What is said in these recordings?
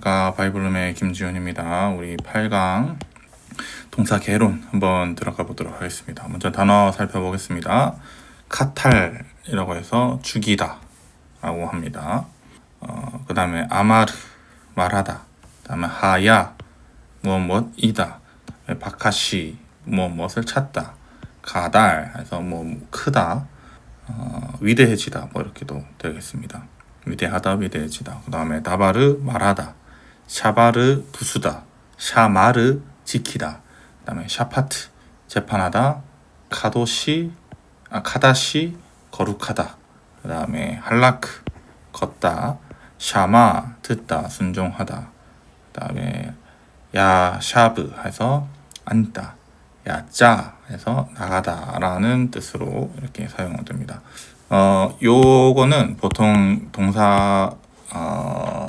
안녕하십니까. 바이블룸의 김지훈입니다. 우리 8강 동사 개론 한번 들어가 보도록 하겠습니다. 먼저 단어 살펴보겠습니다. 카탈이라고 해서 죽이다 라고 합니다. 그 다음에 아마르 말하다, 그 다음에 하야 무엇이다, 바카시 무엇을 찾다, 가달 해서 크다, 위대해지다 이렇게도 되겠습니다. 위대하다, 위대해지다. 그 다음에 다바르 말하다, 샤바르 부수다, 샤마르 지키다. 그 다음에 샤파트 재판하다, 카다시 거룩하다. 그 다음에 할라크 걷다, 샤마 듣다, 순종하다. 그 다음에 야샤브 해서 앉다, 야짜 해서 나가다 라는 뜻으로 이렇게 사용됩니다. 요거는 보통 동사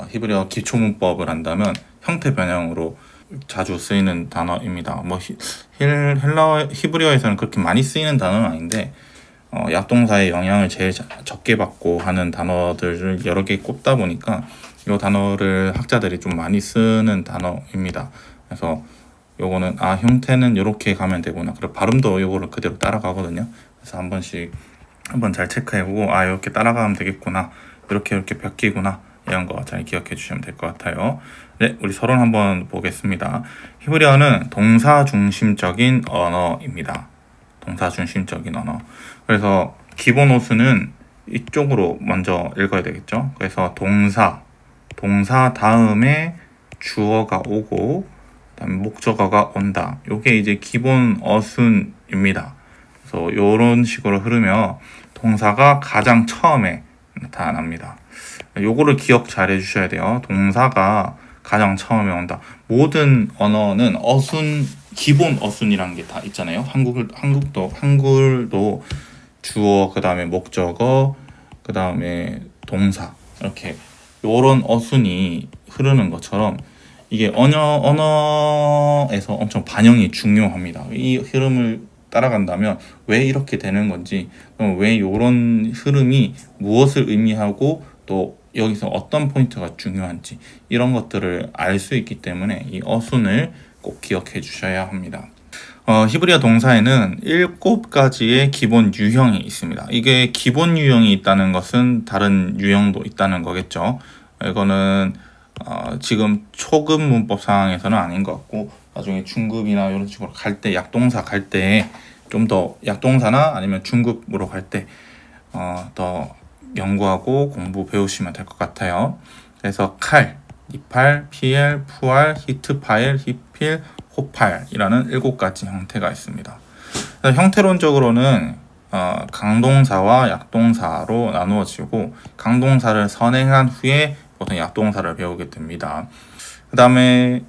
히브리어 기초문법을 한다면 형태 변형으로 자주 쓰이는 단어입니다. 히브리어에서는 그렇게 많이 쓰이는 단어는 아닌데 약동사의 영향을 제일 적게 받고 하는 단어들을 여러 개 꼽다 보니까 이 단어를 학자들이 좀 많이 쓰는 단어입니다. 그래서 요거는 형태는 이렇게 가면 되구나. 그리고 발음도 요거를 그대로 따라가거든요. 그래서 한번 잘 체크해보고 이렇게 따라가면 되겠구나, 이렇게 바뀌구나, 이런 거 잘 기억해 주시면 될 것 같아요. 네, 우리 서론 한번 보겠습니다. 히브리어는 동사 중심적인 언어입니다. 동사 중심적인 언어. 그래서 기본 호수는 이쪽으로 먼저 읽어야 되겠죠. 그래서 동사 다음에 주어가 오고 그다음에 목적어가 온다. 요게 이제 기본 어순입니다. 그래서 이런 식으로 흐르며 동사가 가장 처음에 나타납니다. 요거를 기억 잘 해주셔야 돼요. 동사가 가장 처음에 온다. 모든 언어는 기본 어순이라는 게 다 있잖아요. 한글도 주어, 그 다음에 목적어, 그 다음에 동사, 이렇게 요런 어순이 흐르는 것처럼 이게 언어에서 엄청 반영이 중요합니다. 이 흐름을 따라간다면 왜 이렇게 되는 건지, 왜 이런 흐름이 무엇을 의미하고 또 여기서 어떤 포인트가 중요한지 이런 것들을 알 수 있기 때문에 이 어순을 꼭 기억해 주셔야 합니다. 히브리어 동사에는 7가지의 기본 유형이 있습니다. 이게 기본 유형이 있다는 것은 다른 유형도 있다는 거겠죠. 이거는 지금 초급 문법 상황에서는 아닌 것 같고, 나중에 중급이나 이런 식으로 갈 때, 약동사 갈 때 좀 더 약동사나 아니면 중급으로 갈 때 더 연구하고 공부 배우시면 될 것 같아요. 그래서 칼, 이팔, 피엘, 푸알, 히트파엘, 히필, 호팔이라는 7가지 형태가 있습니다. 형태론적으로는 강동사와 약동사로 나누어지고, 강동사를 선행한 후에 보통 약동사를 배우게 됩니다. 그 다음에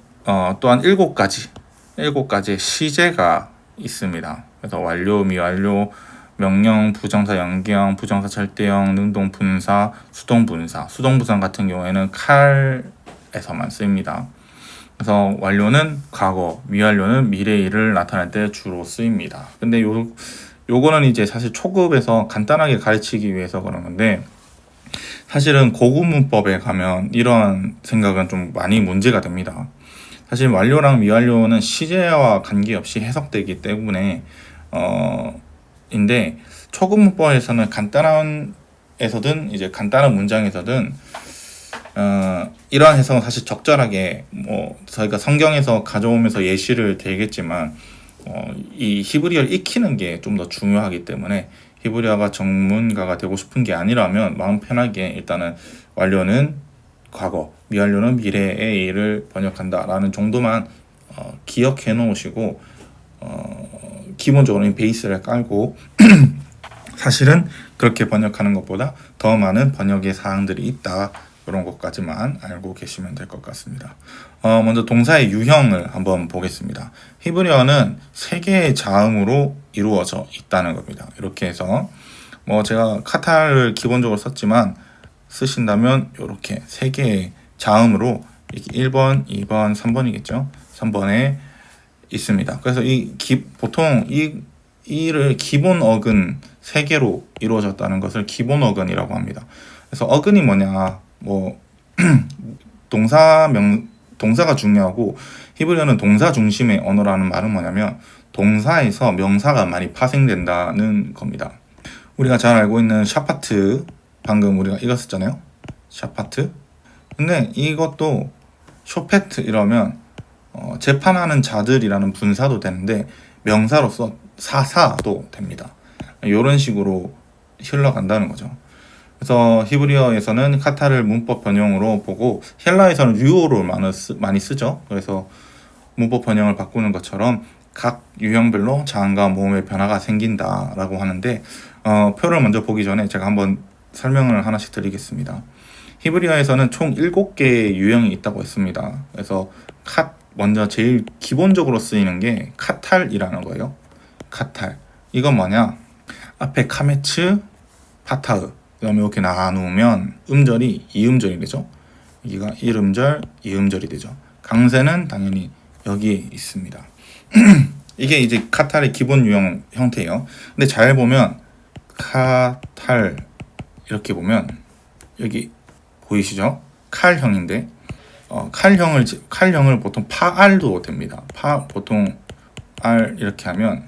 또한 7가지의 시제가 있습니다. 그래서 완료, 미완료, 명령, 부정사, 연기형, 부정사, 절대형, 능동, 분사, 수동, 분사. 수동 분사 같은 경우에는 칼에서만 쓰입니다. 그래서 완료는 과거, 미완료는 미래의 일을 나타낼 때 주로 쓰입니다. 근데 요거는 이제 사실 초급에서 간단하게 가르치기 위해서 그런 건데, 사실은 고급 문법에 가면 이런 생각은 좀 많이 문제가 됩니다. 사실 완료랑 미완료는 시제와 관계없이 해석되기 때문에 인데, 초급 문법에서는 간단한 문장에서든 이러한 해석은 사실 적절하게 저희가 성경에서 가져오면서 예시를 들겠지만 이 히브리어를 익히는 게 좀 더 중요하기 때문에, 히브리어가 전문가가 되고 싶은 게 아니라면 마음 편하게 일단은 완료는 과거, 미완료는 미래의 일을 번역한다 라는 정도만 기억해 놓으시고 기본적으로 베이스를 깔고 사실은 그렇게 번역하는 것보다 더 많은 번역의 사항들이 있다, 이런 것까지만 알고 계시면 될 것 같습니다. 먼저 동사의 유형을 한번 보겠습니다. 히브리어는 3개의 자음으로 이루어져 있다는 겁니다. 이렇게 해서 제가 카탈을 기본적으로 썼지만 쓰신다면 이렇게 3개의 자음으로 1번, 2번, 3번이겠죠. 3번에 있습니다. 그래서 보통 이를 기본 어근 3개로 이루어졌다는 것을 기본 어근이라고 합니다. 그래서 어근이 뭐냐, 동사가 중요하고 히브리어는 동사 중심의 언어라는 말은 뭐냐면 동사에서 명사가 많이 파생된다는 겁니다. 우리가 잘 알고 있는 샤파트 방금 우리가 읽었었잖아요. 샤파트. 근데 이것도 쇼페트 이러면 재판하는 자들이라는 분사도 되는데 명사로서 사사도 됩니다. 이런 식으로 흘러간다는 거죠. 그래서 히브리어에서는 카타를 문법 변형으로 보고 헬라에서는 유어를 많이 쓰죠. 그래서 문법 변형을 바꾸는 것처럼 각 유형별로 자음과 모음의 변화가 생긴다라고 하는데 표를 먼저 보기 전에 제가 한번 설명을 하나씩 드리겠습니다. 히브리어에서는 총 7개의 유형이 있다고 했습니다. 그래서 먼저 제일 기본적으로 쓰이는 게 카탈이라는 거예요. 카탈. 이건 뭐냐? 앞에 카메츠, 파타흐. 그다음에 이렇게 나누면 음절이 2음절이 되죠. 여기가 1음절, 2음절이 되죠. 강세는 당연히 여기에 있습니다. 이게 이제 카탈의 기본 유형 형태예요. 근데 잘 보면 카탈 이렇게 보면 여기 보이시죠? 칼형인데 칼형을 보통 파알도 됩니다. 보통 알 이렇게 하면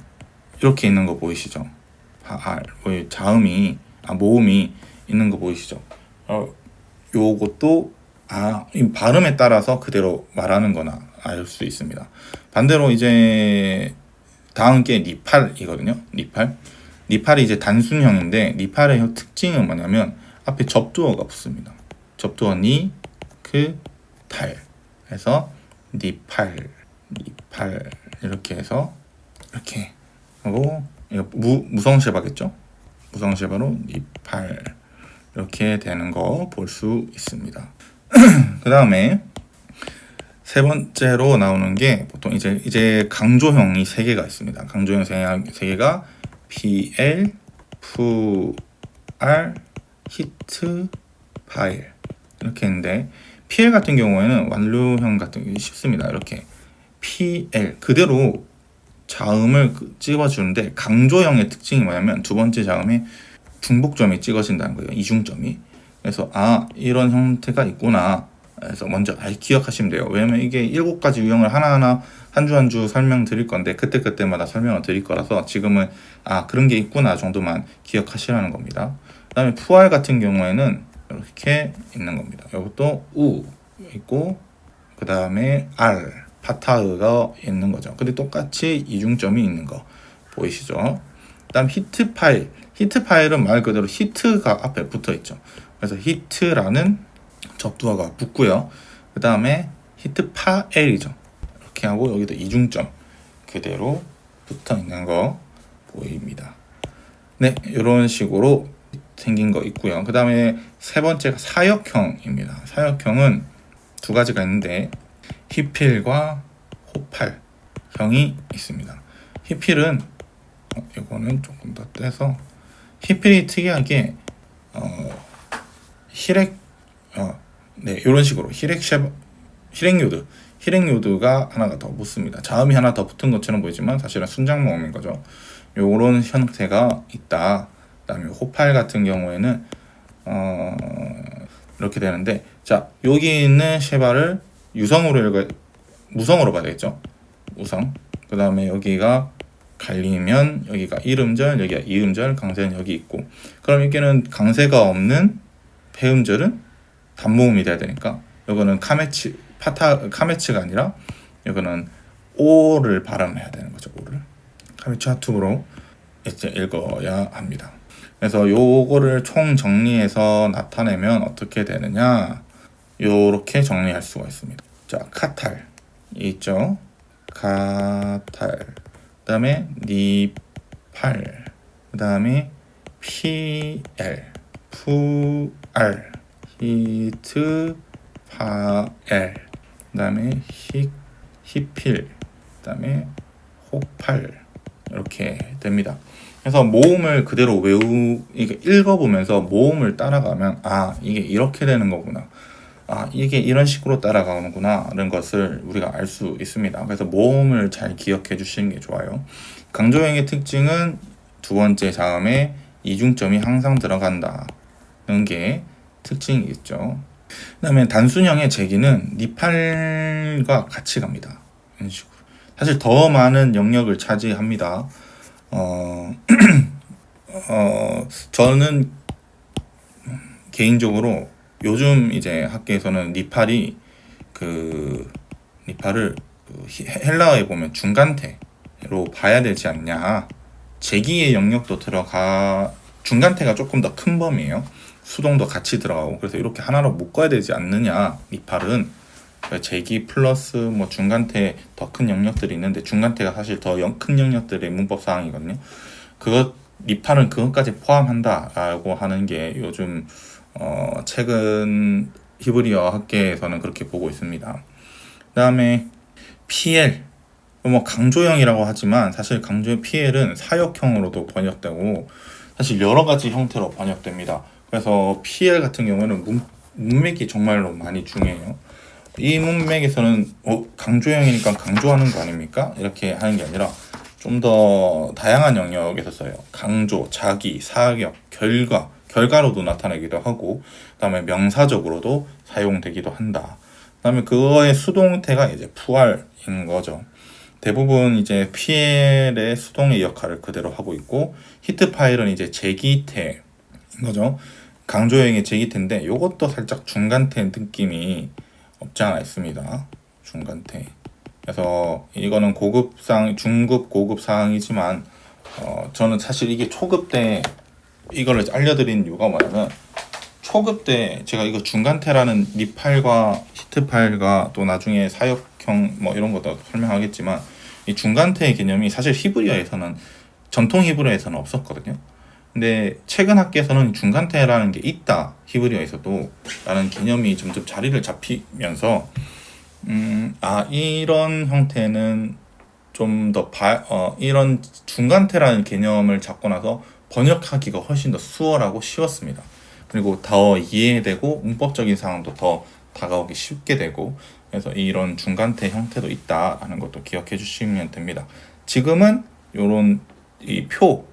이렇게 있는 거 보이시죠? 파알 자음이 모음이 있는 거 보이시죠? 요것도 이 발음에 따라서 그대로 말하는 거나 알 수 있습니다. 반대로 이제 다음 게 니팔이거든요. 니팔이 이제 단순형인데 니팔의 특징은 뭐냐면 앞에 접두어가 붙습니다. 접두어 탈 해서 니팔 이렇게 해서 이렇게 하고 이거 무성셰바겠죠? 무성셰바로 니팔 이렇게 되는 거 볼 수 있습니다. 그 다음에 세 번째로 나오는 게 보통 이제 강조형이 3개가 있습니다. 강조형 3개가 PL, FR, 히트, 파일 이렇게 있는데 PL 같은 경우에는 완료형 같은 게 쉽습니다. 이렇게 PL 그대로 자음을 찍어주는데 강조형의 특징이 뭐냐면 두 번째 자음에 중복점이 찍어진다는 거예요. 이중점이. 그래서 이런 형태가 있구나. 그래서 먼저 기억하시면 돼요. 왜냐면 이게 7가지 유형을 하나하나 한 주 한 주 설명드릴 건데 그때마다 설명을 드릴 거라서 지금은 그런 게 있구나 정도만 기억하시라는 겁니다. 그 다음에 푸알 같은 경우에는 이렇게 있는 겁니다. 이것도 우 있고 그 다음에 알 파타흐가 있는 거죠. 근데 똑같이 이중점이 있는 거 보이시죠? 그 다음 히트파일은 말 그대로 히트가 앞에 붙어 있죠. 그래서 히트라는 접두어가 붙고요. 그 다음에 히트파엘이죠. 이렇게 하고 여기도 이중점 그대로 붙어 있는 거 보입니다. 네, 이런 식으로 생긴 거 있고요. 그 다음에 세 번째가 사역형입니다. 사역형은 2가지가 있는데 히필과 호팔형이 있습니다. 히필은 이거는 조금 더 떼서 히필이 특이하게 이런 식으로 히렉요드가 하나가 더 붙습니다. 자음이 하나 더 붙은 것처럼 보이지만 사실은 순장 모음인 거죠. 요런 형태가 있다. 그다음에 호팔 같은 경우에는 이렇게 되는데 자 여기 있는 셰바를 무성으로 봐야 되겠죠. 무성. 그 다음에 여기가 갈리면 여기가 1음절, 여기가 2음절, 강세는 여기 있고 그럼 여기는 강세가 없는 폐음절은 단모음이 돼야 되니까 이거는 카메츠가 아니라 이거는 오를 발음해야 되는 거죠. 오를 카메츠 하투브로 이제 읽어야 합니다. 그래서 요거를 총 정리해서 나타내면 어떻게 되느냐 요렇게 정리할 수가 있습니다. 자 카탈 있죠. 카탈 그 다음에 니팔 그 다음에 PL 푸알 히트 파엘 그 다음에 히필 그 다음에 호팔 이렇게 됩니다. 그래서 모음을 그대로 읽어보면서 모음을 따라가면 이게 이렇게 되는 거구나, 이게 이런 식으로 따라가는구나 라는 것을 우리가 알 수 있습니다. 그래서 모음을 잘 기억해 주시는 게 좋아요. 강조형의 특징은 2번째 자음에 이중점이 항상 들어간다는 게 특징이겠죠. 그다음에 단순형의 제기는 니팔과 같이 갑니다. 이런 식으로. 사실 더 많은 영역을 차지합니다. 저는 개인적으로 요즘 이제 학계에서는 니팔을 헬라어에 보면 중간태로 봐야 되지 않냐. 제기의 영역도 중간태가 조금 더 큰 범위예요. 수동도 같이 들어가고, 그래서 이렇게 하나로 묶어야 되지 않느냐. 니팔은 제기 플러스 뭐 중간태 더 큰 영역들이 있는데, 중간태가 사실 더 큰 영역들의 문법 사항이거든요. 니팔은 그것까지 포함한다라고 하는 게 요즘 최근 히브리어 학계에서는 그렇게 보고 있습니다. 그다음에 PL, 뭐 강조형이라고 하지만 사실 PL은 사역형으로도 번역되고 사실 여러 가지 형태로 번역됩니다. 그래서 PL 같은 경우는 문맥이 정말로 많이 중요해요. 이 문맥에서는 강조형이니까 강조하는 거 아닙니까? 이렇게 하는 게 아니라 좀 더 다양한 영역에서 써요. 강조, 자기, 사격, 결과로도 나타나기도 하고, 그다음에 명사적으로도 사용되기도 한다. 그다음에 그거의 수동태가 이제 푸알인 거죠. 대부분 이제 PL의 수동의 역할을 그대로 하고 있고, 히트 파일은 이제 제기태인 거죠. 강조형의 제기태인데 이것도 살짝 중간태 느낌이 없지 않아 있습니다. 중간태. 그래서 이거는 중급 고급 사항이지만 저는 사실 이게 초급 때 이거를 알려드린 이유가 뭐냐면, 초급 때 제가 이거 중간태라는 니팔과 히트파일과 또 나중에 사역형 뭐 이런 것도 설명하겠지만, 이 중간태의 개념이 사실 전통 히브리어에서는 없었거든요. 근데 최근 학계에서는 중간태라는 게 있다, 히브리어에서도 라는 개념이 점점 자리를 잡히면서 이런 형태는 좀 더 이런 중간태라는 개념을 잡고 나서 번역하기가 훨씬 더 수월하고 쉬웠습니다. 그리고 더 이해되고 문법적인 상황도 더 다가오기 쉽게 되고, 그래서 이런 중간태 형태도 있다라는 것도 기억해 주시면 됩니다. 지금은 요런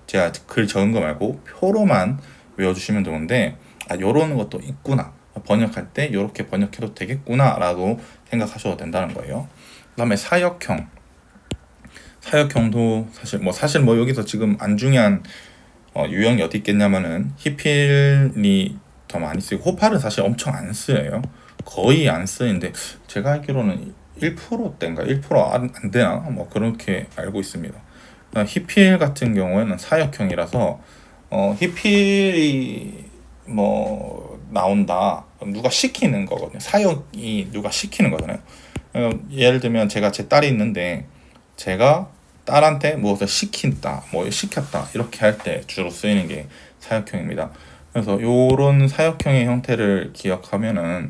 제가 글 적은 거 말고 표로만 외워주시면 되는데, 요런 것도 있구나, 번역할 때 이렇게 번역해도 되겠구나 라고 생각하셔도 된다는 거예요. 그 다음에 사역형도 사실 뭐 여기서 지금 안 중요한 유형이 어디 있겠냐면은, 히필이 더 많이 쓰고 호팔은 사실 엄청 안 쓰여요. 거의 안 쓰이는데 제가 알기로는 1%대인가 1%안 되나 뭐 그렇게 알고 있습니다. 히필 같은 경우에는 사역형이라서 히필이 뭐 나온다, 누가 시키는 거거든요. 사역이 누가 시키는 거잖아요. 예를 들면 제가 제 딸이 있는데 제가 딸한테 무엇을 시켰다 이렇게 할 때 주로 쓰이는 게 사역형입니다. 그래서 요런 사역형의 형태를 기억하면은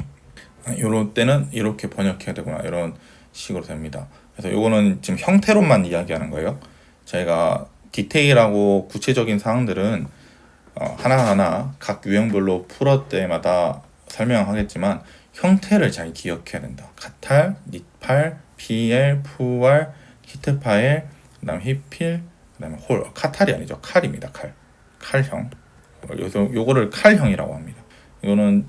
요런 때는 이렇게 번역해야 되구나, 이런 식으로 됩니다. 그래서 요거는 지금 형태로만 이야기하는 거예요. 저희가 디테일하고 구체적인 사항들은 하나하나 각 유형별로 풀어 때마다 설명하겠지만, 형태를 잘 기억해야 된다. 카탈, 니팔, PL, 푸알, 히트파일, 그 다음 히필, 그 다음에 홀. 카탈이 아니죠, 칼입니다. 칼형. 요거를 칼형이라고 합니다. 이거는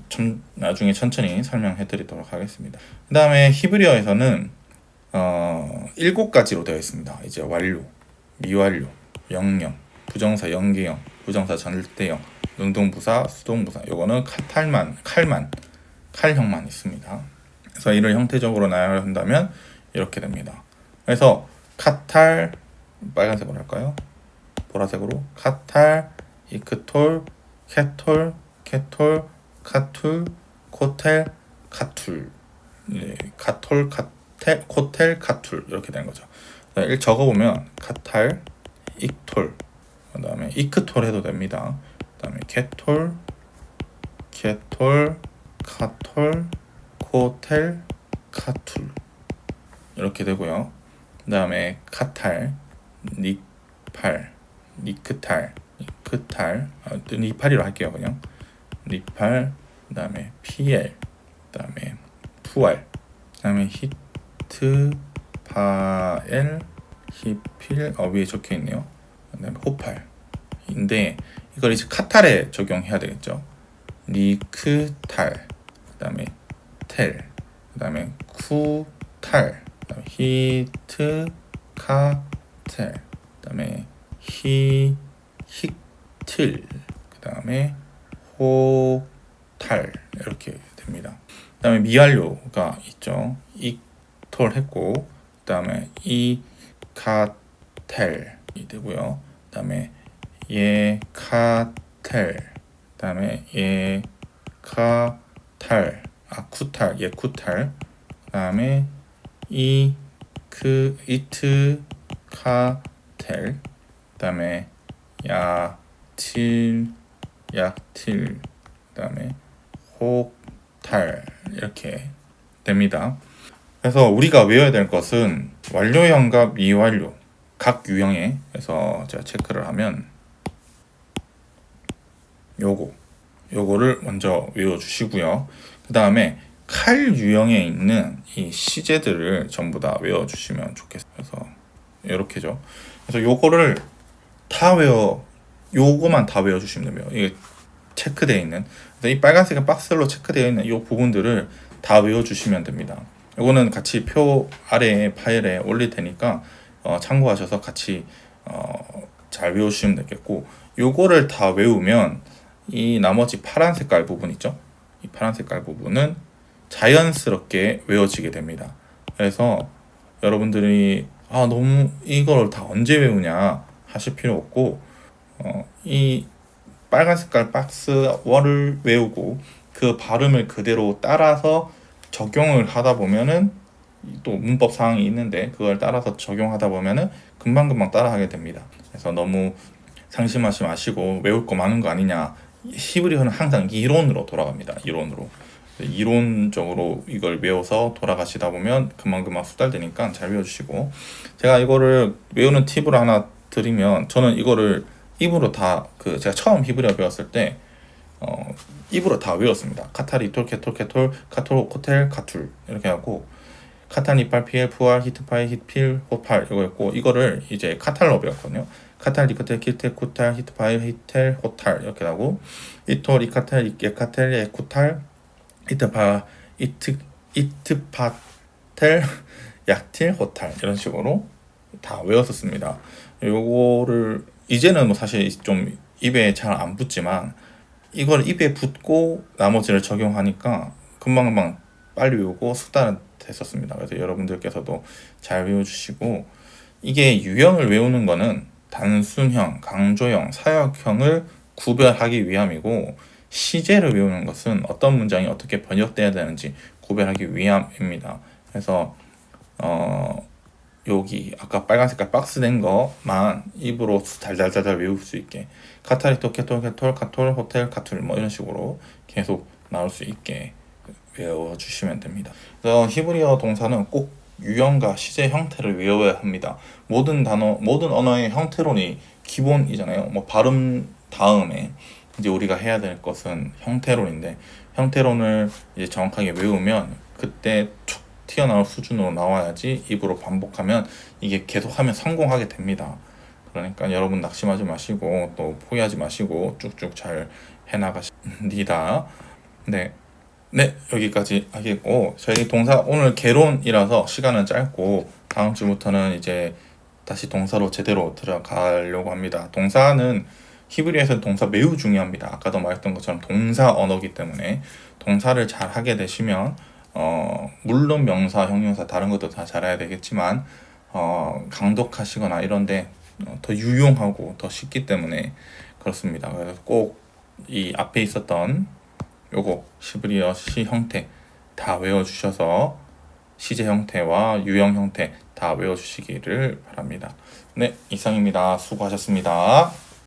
나중에 천천히 설명해 드리도록 하겠습니다. 그 다음에 히브리어에서는 7가지로 되어 있습니다. 이제 완료, 미완료, 영영, 부정사 연계형, 부정사 절대형, 능동부사, 수동부사. 요거는 칼형만 있습니다. 그래서 이를 형태적으로 나열한다면 이렇게 됩니다. 그래서 카탈, 빨간색으로 할까요? 보라색으로. 카탈, 이크톨, 케톨, 카툴, 코텔, 카툴. 네, 코텔, 카툴 이렇게 되는 거죠. 적어보면 카탈, 익톨, 그 다음에 이크톨 해도 됩니다. 그 다음에 케톨, 카톨, 코텔, 카툴 이렇게 되고요. 그 다음에 카탈, 니크탈, 니팔이로 할게요. 그냥 니팔, 그 다음에 PL, 그 다음에 푸알, 그 다음에 히트파엘, 히필, 위에 적혀 있네요. 그 다음에 호팔인데 이걸 이제 카탈에 적용해야 되겠죠. 니크탈, 그다음에 텔, 그다음에 쿠탈, 그다음에 히트 카텔, 그다음에 히틀, 그다음에 호탈 이렇게 됩니다. 그다음에 미완료가 있죠. 이톨했고, 그다음에 이카텔이 되고요. 그다음에 예카텔, 그다음에 예카탈, 쿠탈, 예쿠탈, 그다음에 이트카텔, 그다음에 약틸, 그다음에 혹탈 이렇게 됩니다. 그래서 우리가 외워야 될 것은 완료형과 미완료 각 유형에서 제가 체크를 하면 요거를 먼저 외워주시고요. 그 다음에 칼 유형에 있는 이 시제들을 전부 다 외워주시면 좋겠어요. 그래서 이렇게죠. 그래서 요거만 다 외워주시면 돼요. 이게 체크되어 있는, 이 빨간색 박스로 체크되어 있는 이 부분들을 다 외워주시면 됩니다. 요거는 같이 표 아래에 파일에 올릴 테니까 참고하셔서 같이 잘 외우시면 되겠고, 요거를 다 외우면 이 나머지 파란 색깔 부분 있죠? 이 파란 색깔 부분은 자연스럽게 외워지게 됩니다. 그래서 여러분들이 너무 이걸 다 언제 외우냐 하실 필요 없고, 이 빨간 색깔 박스를 외우고 그 발음을 그대로 따라서 적용을 하다 보면은, 또 문법 사항이 있는데 그걸 따라서 적용하다 보면은 금방금방 따라하게 됩니다. 그래서 너무 상심하지 마시고 외울 거 많은 거 아니냐. 히브리어는 항상 이론으로 돌아갑니다. 이론적으로 이걸 외워서 돌아가시다 보면 금방금방 숙달되니까 잘 외워주시고, 제가 이거를 외우는 팁을 하나 드리면, 저는 이거를 입으로 다 제가 처음 히브리어 배웠을 때 입으로 다 외웠습니다. 카타리 톨케톨 카톨 코텔 카툴 이렇게 하고, 카탄 이빨 피엘 푸알 히트파이 히필 호팔 이거였고, 이거를 이제 카탈로 배웠거든요. 카탈 리카텔 키텔 쿠탈 히트파이 히텔 호탈 이렇게 하고, 이톨 이카텔 예카텔 예쿠탈 이트파 이트파텔 약틸 호탈 이런 식으로 다 외웠었습니다. 요거를 이제는 뭐 사실 좀 입에 잘 안 붙지만, 이걸 입에 붙고 나머지를 적용하니까 금방금방 빨리 외우고 숙달은 됐었습니다. 그래서 여러분들께서도 잘 외워주시고, 이게 유형을 외우는 거는 단순형, 강조형, 사역형을 구별하기 위함이고, 시제를 외우는 것은 어떤 문장이 어떻게 번역돼야 되는지 구별하기 위함입니다. 그래서 여기 아까 빨간 색깔 박스 된 거만 입으로 달달달달 외울 수 있게, 카타리토 케톨 카톨 호텔 카툴 뭐 이런 식으로 계속 나올 수 있게 외워주시면 됩니다. 그래서 히브리어 동사는 꼭 유형과 시제 형태를 외워야 합니다. 모든 언어의 형태론이 기본이잖아요. 뭐 발음 다음에 이제 우리가 해야 될 것은 형태론인데, 형태론을 이제 정확하게 외우면 그때 툭 튀어나올 수준으로 나와야지 입으로 반복하면 이게 계속하면 성공하게 됩니다. 그러니까 여러분 낙심하지 마시고 또 포기하지 마시고 쭉쭉 잘 해나가십니다. 네, 여기까지 하겠고, 저희 동사 오늘 개론이라서 시간은 짧고 다음 주부터는 이제 다시 동사로 제대로 들어가려고 합니다. 동사는 히브리어에서는 동사 매우 중요합니다. 아까도 말했던 것처럼 동사 언어이기 때문에 동사를 잘 하게 되시면 물론 명사, 형용사 다른 것도 다 잘해야 되겠지만 강독하시거나 이런데 더 유용하고 더 쉽기 때문에 그렇습니다. 그래서 꼭 이 앞에 있었던 요거 히브리어 시 형태 다 외워주셔서 시제 형태와 유형 형태 다 외워주시기를 바랍니다. 네, 이상입니다. 수고하셨습니다.